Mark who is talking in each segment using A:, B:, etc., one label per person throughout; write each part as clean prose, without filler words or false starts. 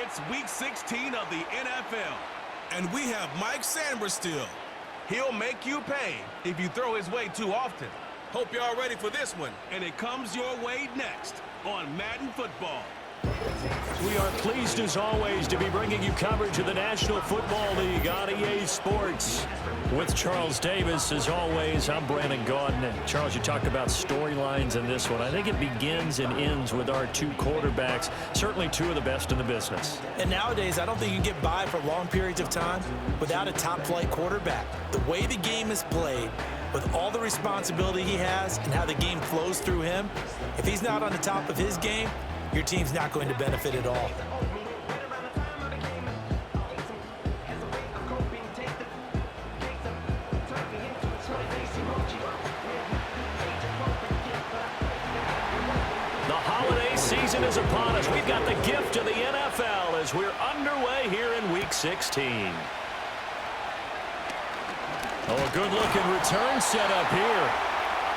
A: It's Week 16 of the NFL.
B: And we have Mike Sanders still.
A: He'll make you pay if you throw his way too often.
B: Hope y'all ready for this one.
A: And it comes your way next on Madden Football.
C: We are pleased, as always, to be bringing you coverage of the National Football League on EA Sports. With Charles Davis, as always, I'm Brandon Gaudin. Charles, you talked about storylines in this one. I think it begins and ends with our two quarterbacks, certainly two of the best in the business.
D: And nowadays, I don't think you can get by for long periods of time without a top-flight quarterback. The way the game is played, with all the responsibility he has and how the game flows through him, if he's not on the top of his game, your team's not going to benefit at all.
C: The holiday season is upon us. We've got the gift of the NFL as we're underway here in Week 16. Oh, a good-looking return set up here.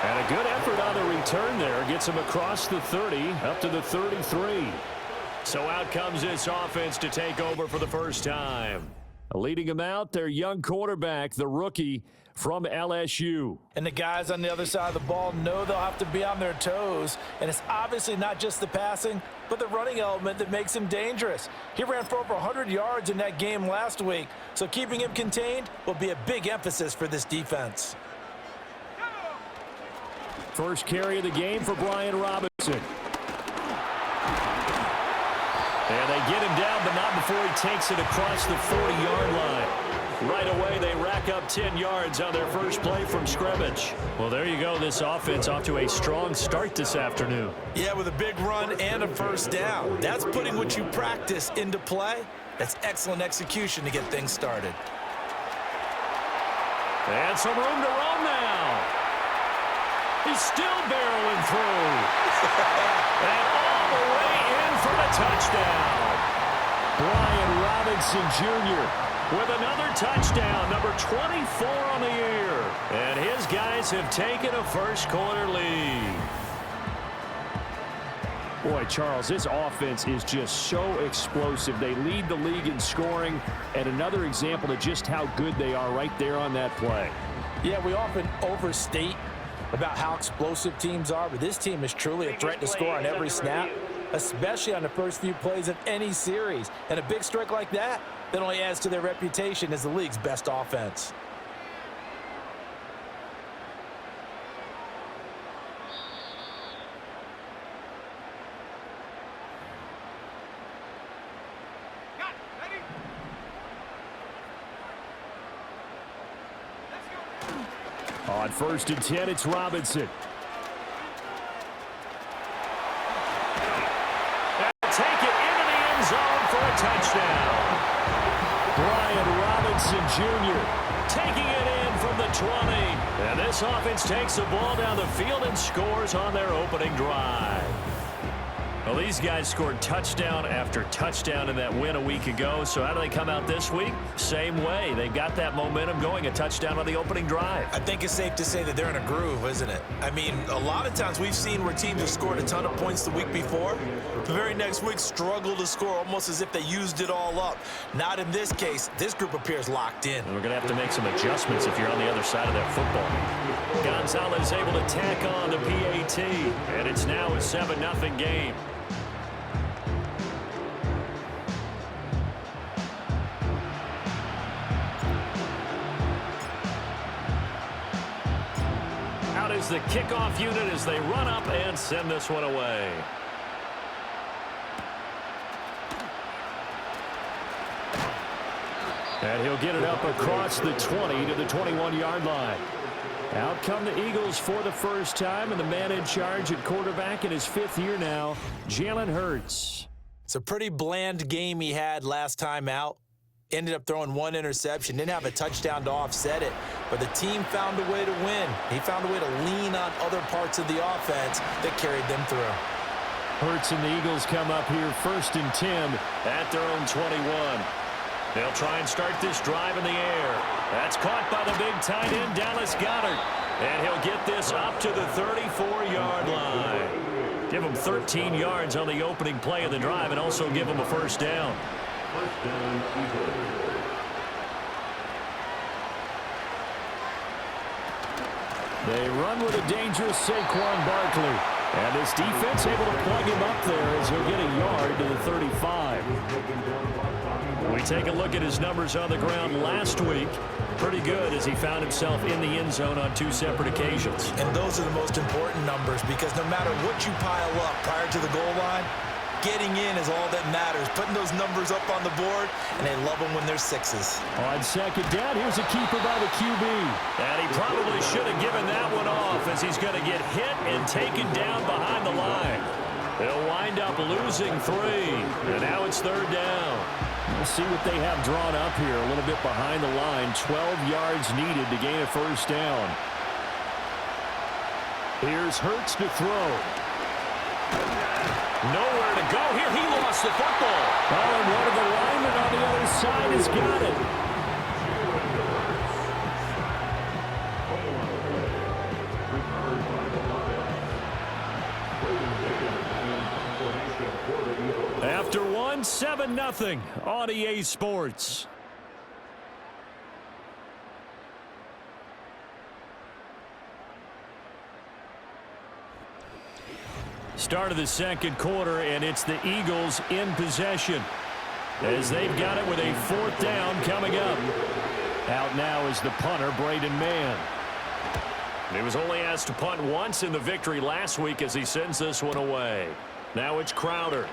C: And a good effort on the return there. Gets him across the 30, up to the 33. So out comes this offense to take over for the first time. Leading him out, their young quarterback, the rookie from LSU.
D: And the guys on the other side of the ball know they'll have to be on their toes. And it's obviously not just the passing, but the running element that makes him dangerous. He ran for over 100 yards in that game last week. So keeping him contained will be a big emphasis for this defense.
C: First carry of the game for Brian Robinson. And they get him down, but not before he takes it across the 40-yard line. Right away, they rack up 10 yards on their first play from scrimmage. Well, there you go. This offense off to a strong start this afternoon.
D: Yeah, with a big run and a first down. That's putting what you practice into play. That's excellent execution to get things started.
C: And some room to roam now. He's still barreling through. And all the way in for the touchdown. Brian Robinson Jr. with another touchdown, number 24 on the year. And his guys have taken a first-quarter lead. Boy, Charles, this offense is just so explosive. They lead the league in scoring, and another example of just how good they are right there on that play.
D: Yeah, we often overstate about how explosive teams are, but this team is truly a threat to score on every snap, especially on the first few plays of any series. And a big strike like that only adds to their reputation as the league's best offense.
C: On 1st and 10, it's Robinson. They'll take it into the end zone for a touchdown. Brian Robinson Jr. taking it in from the 20. And this offense takes the ball down the field and scores on their opening drive. Well, these guys scored touchdown after touchdown in that win a week ago. So how do they come out this week? Same way. They've got that momentum going, a touchdown on the opening drive.
D: I think it's safe to say that they're in a groove, isn't it? I mean, a lot of times we've seen where teams have scored a ton of points the week before. The very next week struggle to score almost as if they used it all up. Not in this case. This group appears locked in.
C: And we're going to have to make some adjustments if you're on the other side of that football. Gonzalez able to tack on the PAT. And it's now a 7-0 game. Out is the kickoff unit as they run up and send this one away. And he'll get it up across the 20 to the 21-yard line. Out come the Eagles for the first time, and the man in charge at quarterback in his 5th year now, Jalen Hurts.
D: It's a pretty bland game he had last time out. Ended up throwing 1 interception, didn't have a touchdown to offset it, but the team found a way to win. He found a way to lean on other parts of the offense that carried them through.
C: Hurts and the Eagles come up here 1st and 10 at their own 21. They'll try and start this drive in the air. That's caught by the big tight end, Dallas Goedert. And he'll get this up to the 34-yard line. Give him 13 yards on the opening play of the drive and also give him a first down. They run with a dangerous Saquon Barkley. And this defense able to plug him up there as he'll get a yard to the 35. We take a look at his numbers on the ground last week. Pretty good as he found himself in the end zone on 2 separate occasions.
D: And those are the most important numbers because no matter what you pile up prior to the goal line, getting in is all that matters. Putting those numbers up on the board, and they love them when they're 6s.
C: On second down, here's a keeper by the QB. And he probably should have given that one off as he's going to get hit and taken down behind the line. They'll wind up losing 3. And now it's third down. We'll see what they have drawn up here a little bit behind the line. 12 yards needed to gain a first down. Here's Hurts to throw. Nowhere to go here. He lost the football. Oh, and one of the linemen on the other side has got it. After 1, 7-0 on EA Sports. Start of the second quarter, and it's the Eagles in possession as they've got it with a 4th down coming up. Out now is the punter, Braden Mann. He was only asked to punt once in the victory last week as he sends this one away. Now it's Crowder.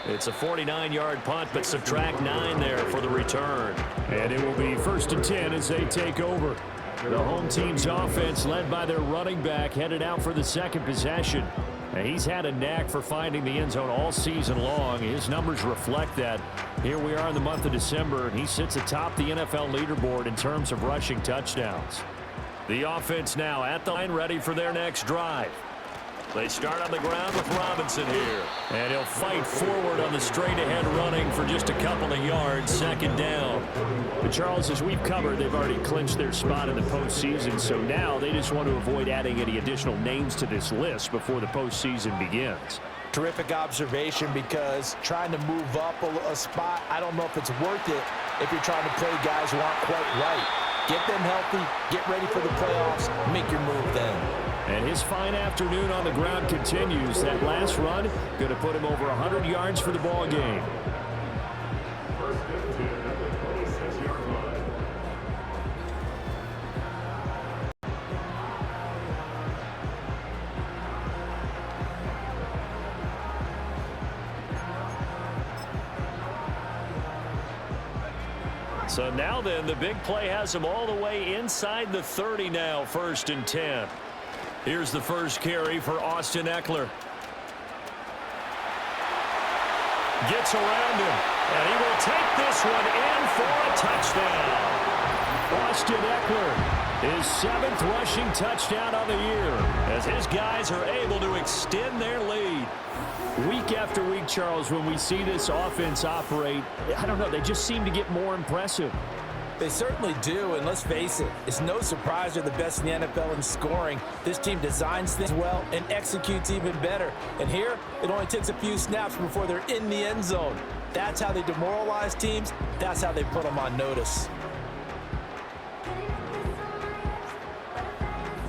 C: It's a 49-yard punt, but subtract 9 there for the return. And it will be 1st and 10 as they take over. The home team's offense, led by their running back, headed out for the second possession. And he's had a knack for finding the end zone all season long. His numbers reflect that. Here we are in the month of December, and he sits atop the NFL leaderboard in terms of rushing touchdowns. The offense now at the line, ready for their next drive. They start on the ground with Robinson here. And he'll fight forward on the straight-ahead running for just a couple of yards, second down. But Charles, as we've covered, they've already clinched their spot in the postseason, so now they just want to avoid adding any additional names to this list before the postseason begins.
D: Terrific observation because trying to move up a spot, I don't know if it's worth it if you're trying to play guys who aren't quite right. Get them healthy, get ready for the playoffs, make your move then.
C: And his fine afternoon on the ground continues. That last run going to put him over 100 yards for the ball game. So now then, the big play has him all the way inside the 30 now, 1st and 10. Here's the first carry for Austin Eckler. Gets around him, and he will take this one in for a touchdown. Austin Eckler, his 7th rushing touchdown on the year, as his guys are able to extend their lead. Week after week, Charles, when we see this offense operate, I don't know, they just seem to get more impressive.
D: They certainly do, and let's face it, it's no surprise they're the best in the NFL in scoring. This team designs things well and executes even better. And here, it only takes a few snaps before they're in the end zone. That's how they demoralize teams. That's how they put them on notice.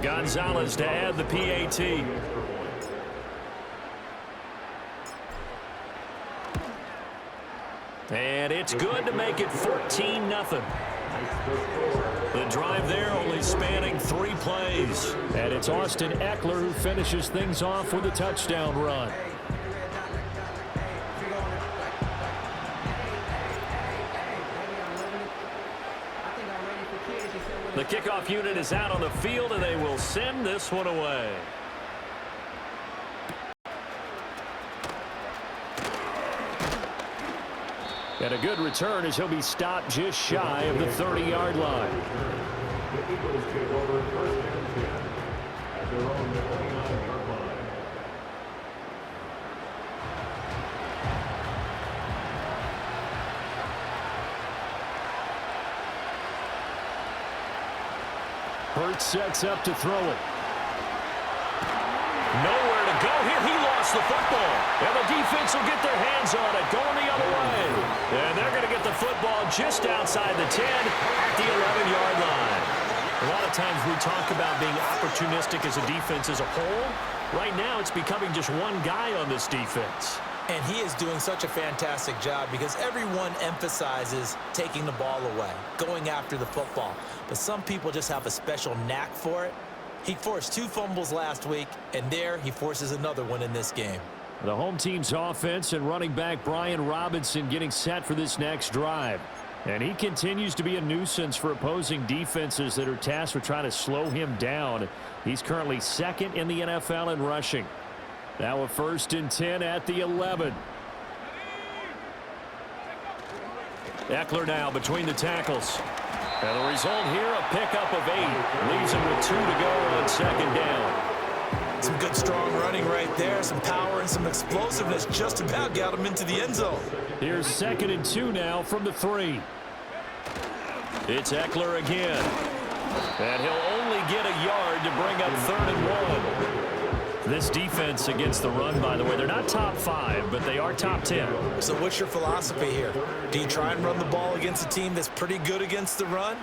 C: Gonzalez to add the PAT. And it's good to make it 14-0. The drive there only spanning 3 plays. And it's Austin Eckler who finishes things off with a touchdown run. The kickoff unit is out on the field, and they will send this one away. And a good return as he'll be stopped just shy of the 30-yard line. Hurts sets up to throw it. gets the football. And the defense will get their hands on it, going the other way. And they're going to get the football just outside the 10 at the 11-yard line. A lot of times we talk about being opportunistic as a defense as a whole. Right now, it's becoming just one guy on this defense.
D: And he is doing such a fantastic job because everyone emphasizes taking the ball away, going after the football. But some people just have a special knack for it. He forced 2 fumbles last week, and there he forces another one in this game.
C: The home team's offense and running back Brian Robinson getting set for this next drive. And he continues to be a nuisance for opposing defenses that are tasked with trying to slow him down. He's currently second in the NFL in rushing. Now a 1st and 10 at the 11. Eckler now between the tackles. And the result here, a pickup of 8. Leaves him with 2 to go on 2nd down.
D: Some good strong running right there. Some power and some explosiveness just about got him into the end zone.
C: Here's 2nd and 2 now from the 3. It's Eckler again. And he'll only get a yard to bring up 3rd and 1. This defense against the run, by the way, they're not top 5, but they are top 10.
D: So what's your philosophy here? Do you try and run the ball against a team that's pretty good against the run?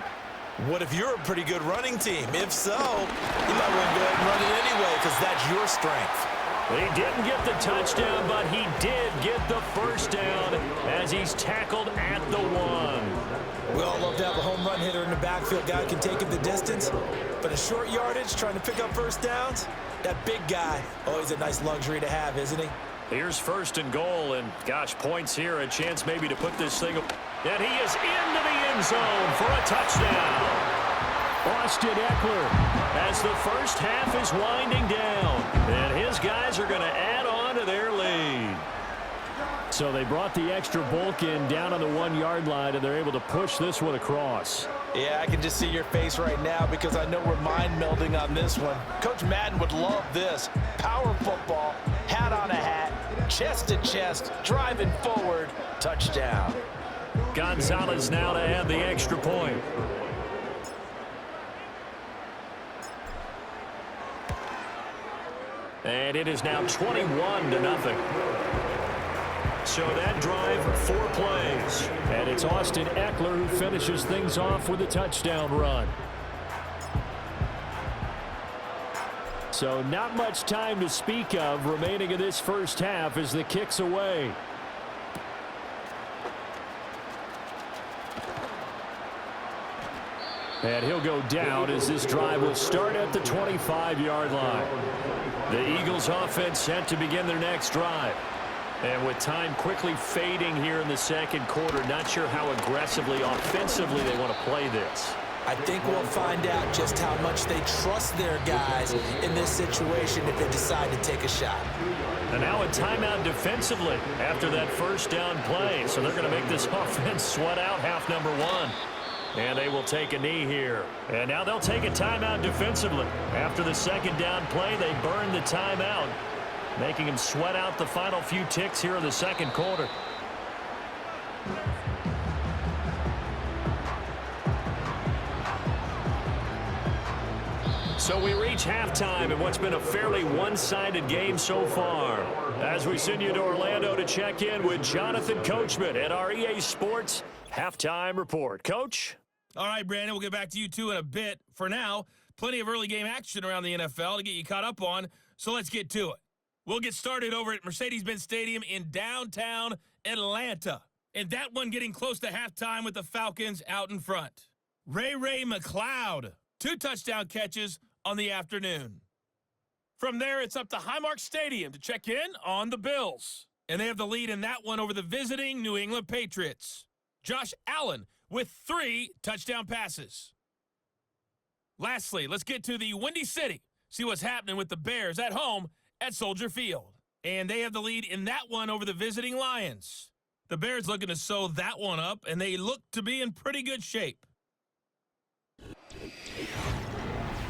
D: What if you're a pretty good running team? If so, you might want to go ahead and run it anyway because that's your strength.
C: He didn't get the touchdown, but he did get the 1st down as he's tackled at the 1.
D: We all love to have a home run hitter in the backfield. Guy can take it the distance. But a short yardage, trying to pick up 1st downs, that big guy, always a nice luxury to have, isn't he?
C: Here's 1st and goal, and gosh, points here, a chance maybe to put this thing up. And he is into the end zone for a touchdown. Austin Eckler as the first half is winding down, and his guys are going to add on to their lead. So they brought the extra bulk in down on the 1-yard line, and they're able to push this one across.
D: Yeah, I can just see your face right now because I know we're mind melding on this one. Coach Madden would love this. Power football, hat on a hat, chest to chest, driving forward, touchdown.
C: Gonzalez now to add the extra point. And it is now 21-0. So that drive, 4 plays. And it's Austin Eckler who finishes things off with a touchdown run. So not much time to speak of remaining in this first half as the kick's away. And he'll go down as this drive will start at the 25-yard line. The Eagles offense set to begin their next drive. And with time quickly fading here in the 2nd quarter, not sure how aggressively, offensively they want to play this.
D: I think we'll find out just how much they trust their guys in this situation if they decide to take a shot.
C: And now a timeout defensively after that 1st down play. So they're going to make this offense sweat out half number 1. And they will take a knee here. And now they'll take a timeout defensively. After the 2nd down play, they burn the timeout, making him sweat out the final few ticks here in the 2nd quarter. So we reach halftime in what's been a fairly one-sided game so far. As we send you to Orlando to check in with Jonathan Coachman at our EA Sports Halftime Report. Coach?
B: All right, Brandon, we'll get back to you two in a bit. For now, plenty of early game action around the NFL to get you caught up on, so let's get to it. We'll get started over at Mercedes-Benz Stadium in downtown Atlanta. And that one getting close to halftime with the Falcons out in front. Ray McCloud, 2 touchdown catches on the afternoon. From there, it's up to Highmark Stadium to check in on the Bills. And they have the lead in that one over the visiting New England Patriots. Josh Allen with 3 touchdown passes. Lastly, let's get to the Windy City. See what's happening with the Bears at home at Soldier Field. And they have the lead in that one over the visiting Lions. The Bears looking to sew that one up, and they look to be in pretty good shape.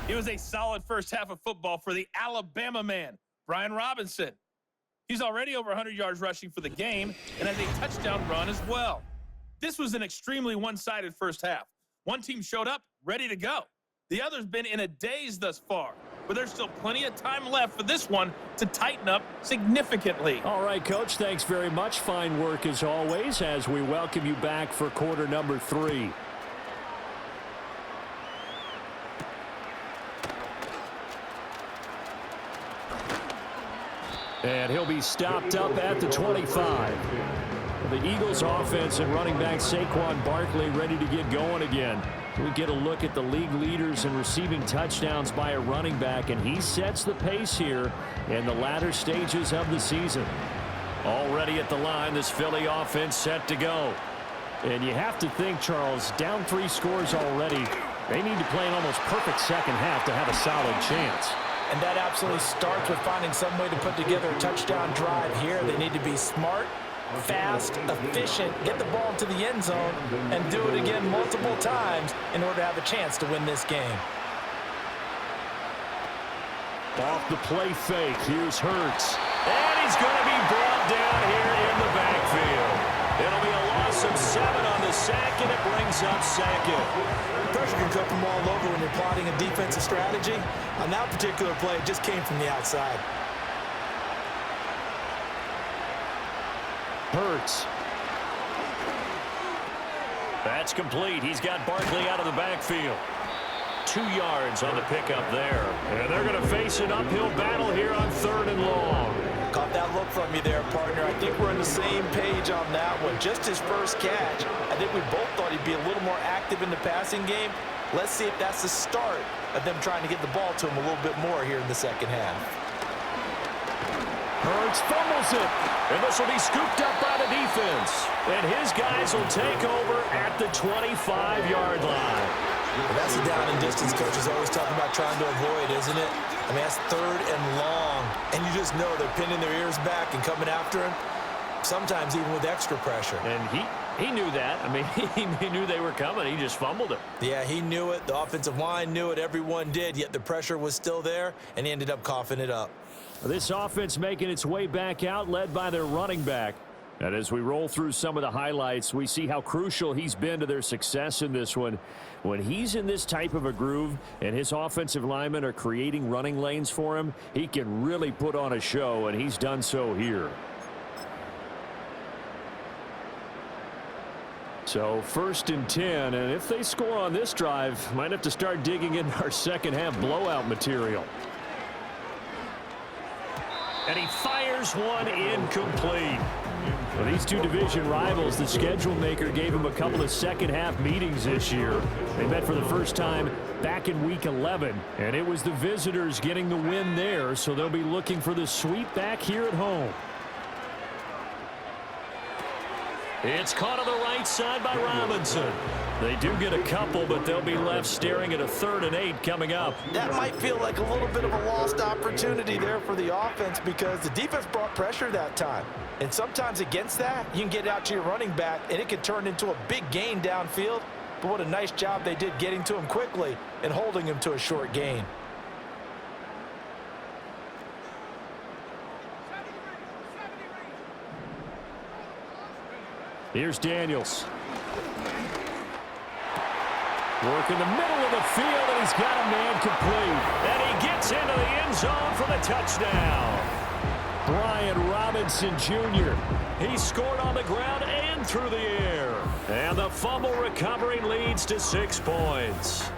B: It was a solid first half of football for the Alabama man, Brian Robinson. He's already over 100 yards rushing for the game and has a touchdown run as well. This was an extremely one-sided first half. One team showed up, ready to go. The other's been in a daze thus far. but there's still plenty of time left for this one to tighten up significantly.
C: All right, Coach, thanks very much. Fine work as always as we welcome you back for quarter number 3. And he'll be stopped up at the 25. The Eagles offense and running back Saquon Barkley ready to get going again. We get a look at the league leaders in receiving touchdowns by a running back, and he sets the pace here in the latter stages of the season. Already at the line, this Philly offense set to go. And you have to think, Charles, down 3 scores already. They need to play an almost perfect second half to have a solid chance.
D: And that absolutely starts with finding some way to put together a touchdown drive here. They need to be smart, fast, efficient, get the ball into the end zone, and do it again multiple times in order to have a chance to win this game.
C: Off the play fake, here's Hurts. And he's going to be brought down here in the backfield. It'll be a loss of 7 on the sack, and it brings up second.
D: Pressure can come from all over when you're plotting a defensive strategy. On that particular play, it just came from the outside.
C: Hurts. That's complete. He's got Barkley out of the backfield. 2 yards on the pickup there. And they're going to face an uphill battle here on 3rd and long.
D: Caught that look from you there, partner. I think we're on the same page on that one. Just his first catch. I think we both thought he'd be a little more active in the passing game. Let's see if that's the start of them trying to get the ball to him a little bit more here in the second half.
C: Hurts fumbles it. And this will be scooped up by the defense. And his guys will take over at the 25-yard line.
D: Well, that's the down and distance coach is always talking about trying to avoid, isn't it? I mean, that's 3rd and long. And you just know they're pinning their ears back and coming after him, sometimes even with extra pressure.
C: And he knew that. I mean, he knew they were coming. He just fumbled it.
D: Yeah, he knew it. The offensive line knew it. Everyone did, yet the pressure was still there, and he ended up coughing it up.
C: This offense making its way back out, led by their running back. And as we roll through some of the highlights, we see how crucial he's been to their success in this one. When he's in this type of a groove and his offensive linemen are creating running lanes for him, he can really put on a show, and he's done so here. So 1st and 10, and if they score on this drive, might have to start digging in our second half blowout material. And he fires one incomplete. For these two division rivals, the schedule maker gave him a couple of second-half meetings this year. They met for the first time back in Week 11, and it was the visitors getting the win there, so they'll be looking for the sweep back here at home. It's caught on the right side by Robinson. They do get a couple, but they'll be left staring at a 3rd and 8 coming up.
D: That might feel like a little bit of a lost opportunity there for the offense because the defense brought pressure that time. And sometimes against that, you can get out to your running back, and it could turn into a big gain downfield. But what a nice job they did getting to him quickly and holding him to a short gain.
C: Here's Daniels. Work in the middle of the field, and he's got a man complete. And he gets into the end zone for the touchdown. Brian Robinson Jr. He scored on the ground and through the air. And the fumble recovery leads to 6 points.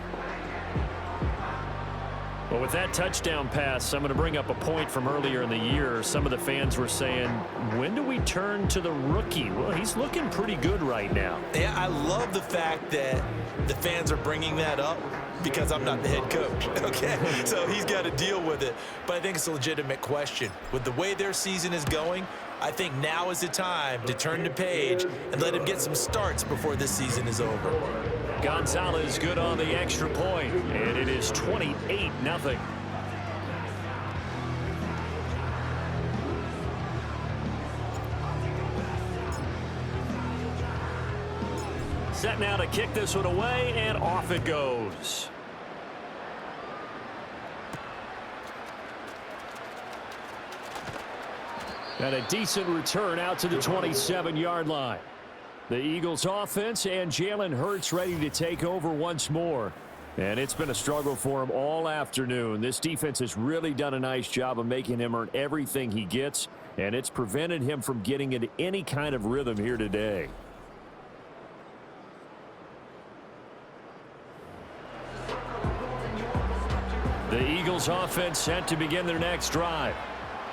C: Well, with that touchdown pass, I'm going to bring up a point from earlier in the year. Some of the fans were saying, when do we turn to the rookie? Well, he's looking pretty good right now.
D: Yeah, I love the fact that the fans are bringing that up because I'm not the head coach, okay? So he's got to deal with it. But I think it's a legitimate question. With the way their season is going, I think now is the time to turn the page and let him get some starts before this season is over.
C: Gonzalez good on the extra point, and it is 28-0. Set now to kick this one away, and off it goes. And a decent return out to the 27-yard line. The Eagles offense and Jalen Hurts ready to take over once more. And it's been a struggle for him all afternoon. This defense has really done a nice job of making him earn everything he gets, and it's prevented him from getting into any kind of rhythm here today. The Eagles offense set to begin their next drive.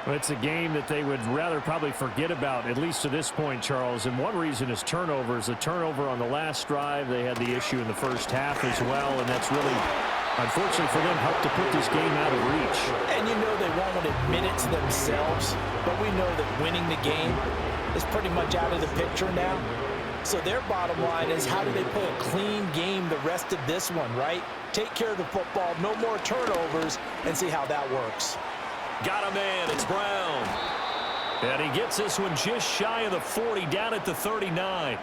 E: Well, it's a game that they would rather probably forget about, at least to this point, Charles. And one reason is turnovers. The turnover on the last drive, they had the issue in the first half as well, and that's really, unfortunately for them, helped to put this game out of reach.
D: And you know they won't admit it to themselves, but we know that winning the game is pretty much out of the picture now. So their bottom line is, how do they play a clean game the rest of this one, right? Take care of the football, no more turnovers, and see how that works.
C: Got a man, it's Brown. And he gets this one just shy of the 40, down at the 39.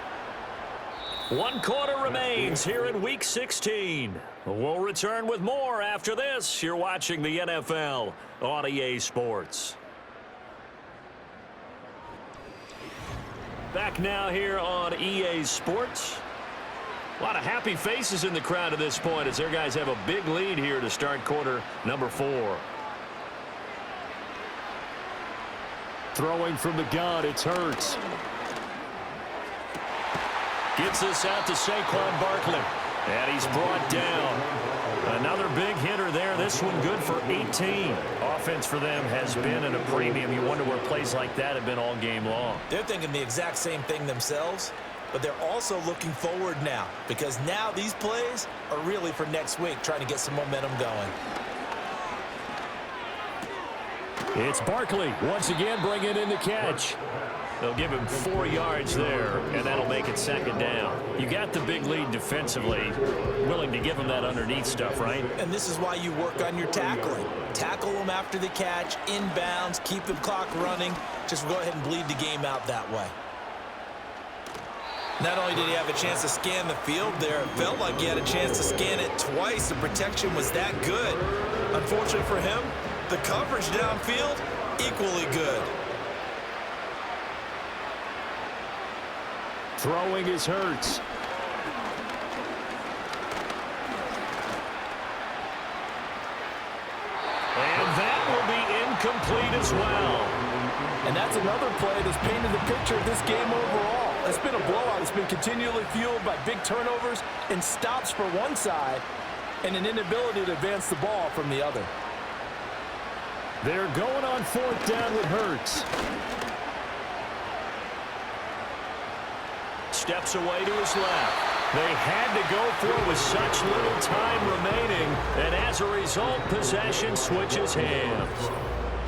C: 1 quarter remains here in Week 16. We'll return with more after this. You're watching the NFL on EA Sports. Back now here on EA Sports. A lot of happy faces in the crowd at this point as their guys have a big lead here to start quarter number 4.
E: Throwing from the gun, it's Hurts.
C: Gets this out to Saquon Barkley. And he's brought down. Another big hitter there. This one good for 18.
E: Offense for them has been at a premium. You wonder where plays like that have been all game long.
D: They're thinking the exact same thing themselves, but they're also looking forward now, because now these plays are really for next week, trying to get some momentum going.
C: It's Barkley once again bringing in the catch. They'll give him 4 yards there, and that'll make it second down. You got the big lead defensively, willing to give them that underneath stuff, right?
D: And this is why you work on your tackling. Tackle them after the catch, inbounds, keep the clock running. Just go ahead and bleed the game out that way. Not only did he have a chance to scan the field there, it felt like he had a chance to scan it twice. The protection was that good. Unfortunately for him, the coverage downfield, equally good.
E: Throwing is Hurts.
C: And that will be incomplete as well.
D: And that's another play that's painted the picture of this game overall. It's been a blowout. It's been continually fueled by big turnovers and stops for one side and an inability to advance the ball from the other.
E: They're going on 4th down with Hurts.
C: Steps away to his left. They had to go for it with such little time remaining, and as a result, possession switches hands.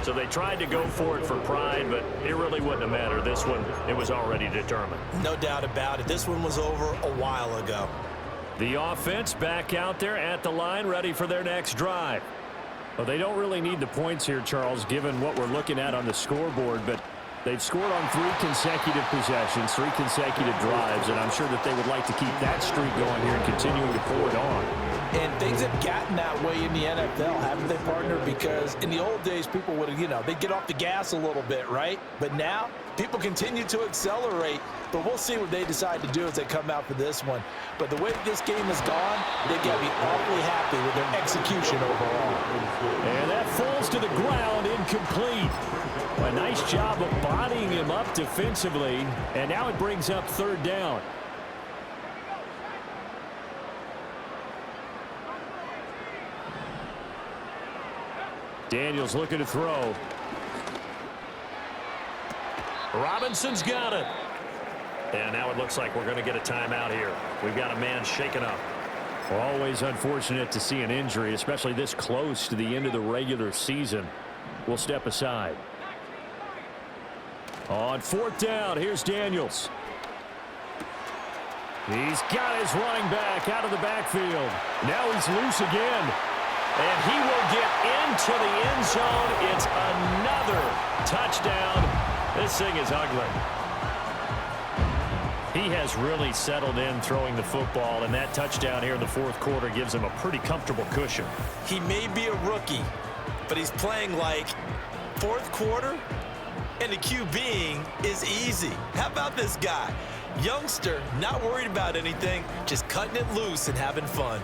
C: So they tried to go for it for pride, but it really wouldn't have mattered. This one, it was already determined.
D: No doubt about it. This one was over a while ago.
C: The offense back out there at the line, ready for their next drive.
E: Well, they don't really need the points here, Charles, given what we're looking at on the scoreboard, but they've scored on 3 consecutive possessions, 3 consecutive drives, and I'm sure that they would like to keep that streak going here and continuing to pour it on.
D: And things have gotten that way in the NFL, haven't they, partner? Because in the old days, people would have, they'd get off the gas a little bit, right? But now, people continue to accelerate, but we'll see what they decide to do as they come out for this one. But the way this game has gone, they've got to be awfully happy with their execution overall.
C: And that falls to the ground, incomplete. A nice job of bodying him up defensively, and now it brings up 3rd down.
E: Daniels looking to throw.
C: Robinson's got it. And now it looks like we're going to get a timeout here. We've got a man shaken up.
E: Always unfortunate to see an injury, especially this close to the end of the regular season. We'll step aside.
C: On 4th down, here's Daniels.
E: He's got his running back out of the backfield. Now he's loose again.
C: And he will get into the end zone. It's another touchdown. This thing is ugly.
E: He has really settled in throwing the football, and that touchdown here in the 4th quarter gives him a pretty comfortable cushion.
D: He may be a rookie, but he's playing like 4th quarter, and the QBing is easy. How about this guy? Youngster, not worried about anything, just cutting it loose and having fun.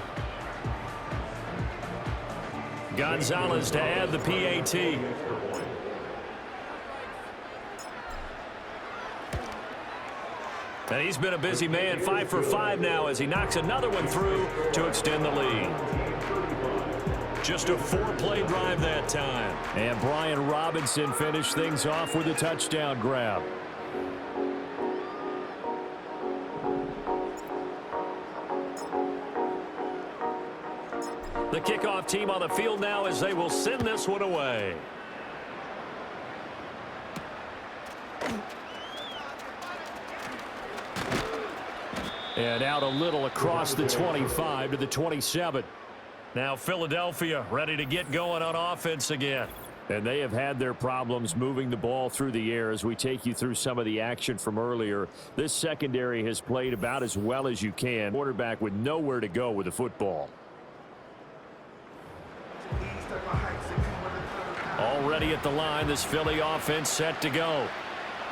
C: Gonzalez to add the PAT. And he's been a busy man, 5 for 5 now as he knocks another one through to extend the lead. Just a 4-play drive that time.
E: And Brian Robinson finished things off with a touchdown grab.
C: The kickoff team on the field now as they will send this one away.
E: And out a little across the 25 to the 27.
C: Now Philadelphia ready to get going on offense again.
E: And they have had their problems moving the ball through the air as we take you through some of the action from earlier. This secondary has played about as well as you can. Quarterback with nowhere to go with the football.
C: Already at the line, this Philly offense set to go.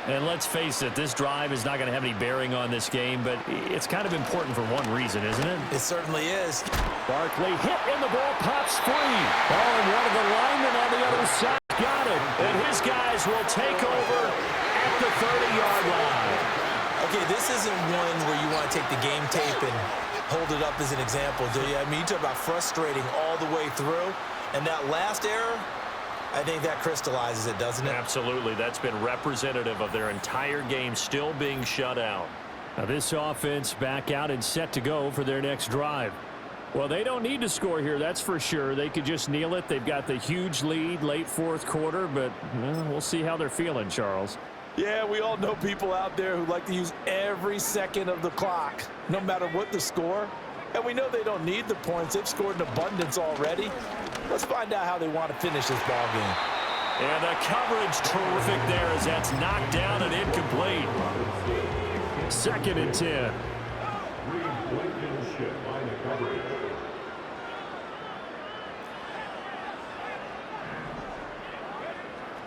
E: And let's face it, this drive is not going to have any bearing on this game, but it's kind of important for one reason, isn't it?
D: It certainly is.
E: Barkley hit and the ball pops free. Oh, and one of the linemen on the other side got it.
C: And his guys will take over at the 30-yard line.
D: Okay, this isn't one where you want to take the game tape and hold it up as an example, do you? I mean, you talk about frustrating all the way through, and that last error, I think that crystallizes it, doesn't it?
C: Absolutely. That's been representative of their entire game still being shut out.
E: Now this offense back out and set to go for their next drive. Well, they don't need to score here, that's for sure. They could just kneel it. They've got the huge lead late fourth quarter, but we'll see how they're feeling, Charles.
D: Yeah, we all know people out there who like to use every second of the clock, no matter what the score. And we know they don't need the points. They've scored in abundance already. Let's find out how they want to finish this ball game.
C: And the coverage terrific there as that's knocked down and incomplete.
E: 2nd and 10.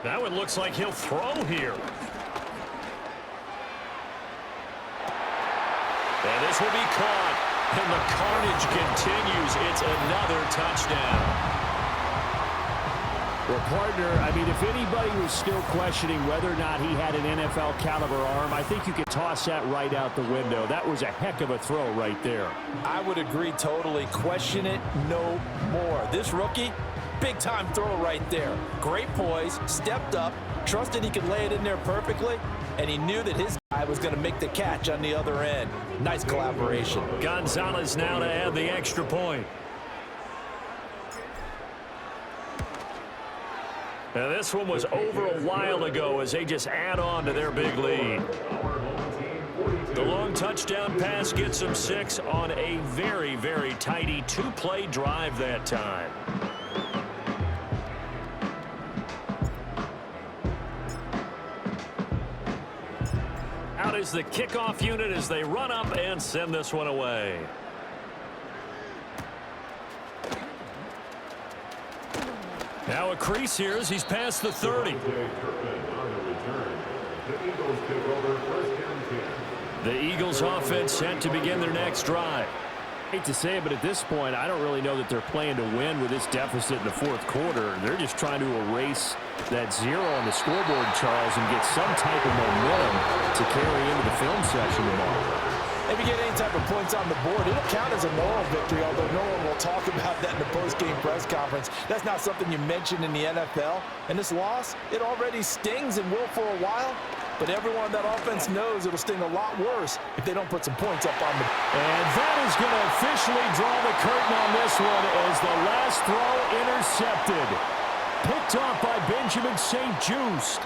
C: That one looks like he'll throw here. And this will be caught. And the carnage continues. It's another touchdown.
E: Well, partner, I mean, if anybody was still questioning whether or not he had an NFL caliber arm, I think you could toss that right out the window. That was a heck of a throw right there.
D: I would agree totally. Question it no more. This rookie, big-time throw right there. Great poise, stepped up, trusted he could lay it in there perfectly, and he knew that his guy was going to make the catch on the other end. Nice collaboration.
C: Gonzalez now to add the extra point. Now this one was over a while ago as they just add on to their big lead. The long touchdown pass gets them 6 on a very, very tidy 2-play drive that time. Out is the kickoff unit as they run up and send this one away. Now a crease here as he's past the 30. The Eagles offense set to begin their next drive.
E: Hate to say it, but at this point, I don't really know that they're playing to win with this deficit in the fourth quarter. They're just trying to erase that 0 on the scoreboard, Charles, and get some type of momentum to carry into the film session tomorrow.
D: If you get any type of points on the board, it'll count as a moral victory, although no one will talk about that in the post-game press conference. That's not something you mention in the NFL. And this loss, it already stings and will for a while. But everyone on that offense knows it'll sting a lot worse if they don't put some points up on the board.
E: And that is going to officially draw the curtain on this one as the last throw intercepted. Picked off by Benjamin St. Juste.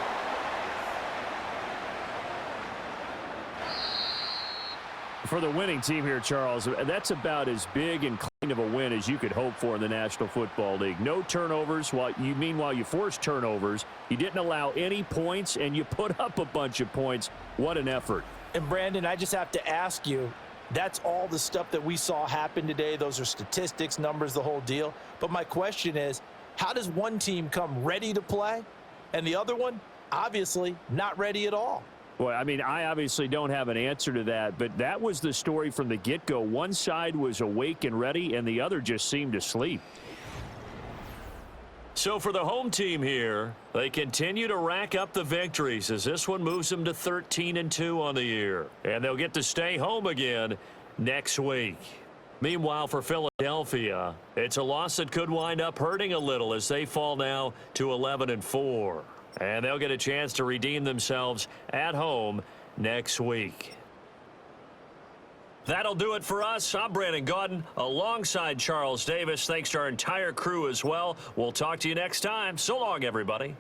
E: For the winning team here, Charles, that's about as big and clean of a win as you could hope for in the National Football League. No turnovers. Meanwhile, you forced turnovers. You didn't allow any points, and you put up a bunch of points. What an effort.
D: And, Brandon, I just have to ask you, that's all the stuff that we saw happen today. Those are statistics, numbers, the whole deal. But my question is, how does one team come ready to play, and the other one, obviously, not ready at all?
E: Boy, I mean, I obviously don't have an answer to that, but that was the story from the get-go. One side was awake and ready, and the other just seemed to sleep.
C: So for the home team here, they continue to rack up the victories as this one moves them to 13-2 on the year. And they'll get to stay home again next week. Meanwhile, for Philadelphia, it's a loss that could wind up hurting a little as they fall now to 11-4. And they'll get a chance to redeem themselves at home next week. That'll do it for us. I'm Brandon Gaudin alongside Charles Davis. Thanks to our entire crew as well. We'll talk to you next time. So long, everybody.